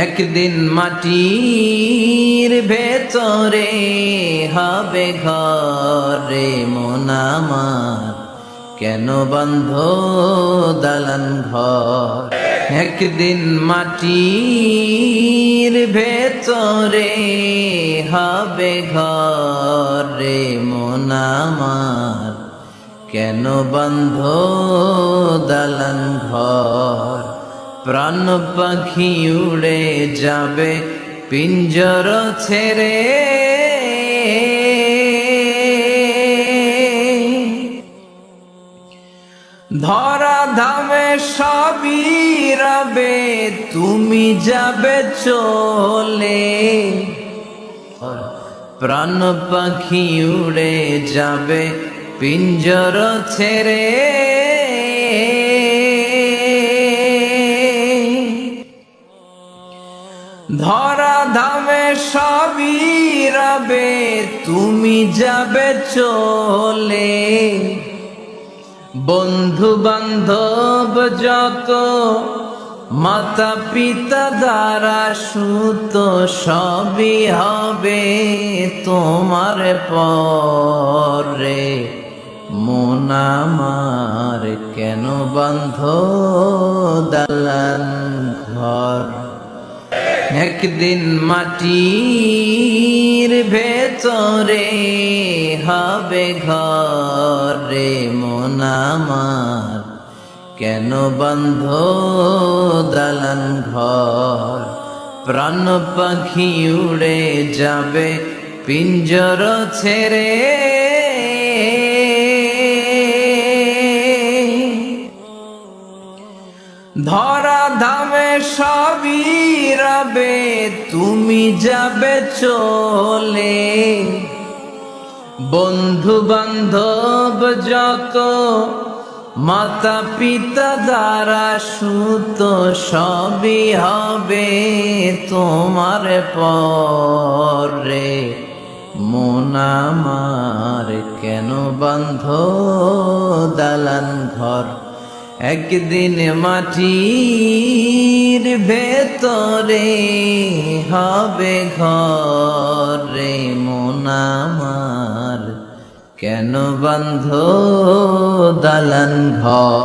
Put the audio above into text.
একদিন মাটির ভেতরে হবে ঘরে মন আমার, কেন বন্ধ দালান ঘর। একদিন মাটির ভেতরে হবে ঘরে মন আমার, কেন বন্ধ দালান ঘর। প্রাণ পাখি উড়ে যাবে পিঞ্জর ছেড়ে, ধরা ধামে সবই রবে তুমি যাবে চলে। প্রাণ পাখি উড়ে যাবে পিঞ্জর ছেড়ে, ধরা ধামে সবই রবে তুমি যাবে চলে। বন্ধু বান্ধব যত মাতা পিতা দ্বারা সুত সবই হবে তোমার পরে মন আমার, কেন বন্ধ দালান ঘর। একদিন মাটির ভেতরে হবে ঘরে মন আমার, কেন বন্ধ দালান ঘর। প্রাণ পাখি উড়ে যাবে পিঞ্জর ছেড়ে, ধরা ধামে সবই রবে তুমি যাবে চলে। বন্ধু বান্ধব যত মাতা পিতা দ্বারা সুত সবই হবে তোমার পরে মন আমার, কেন বন্ধ দালান ঘর। একদিন মাটির ভেতরে হবে ঘরে মন আমার, কেন বন্ধ দালান ঘর।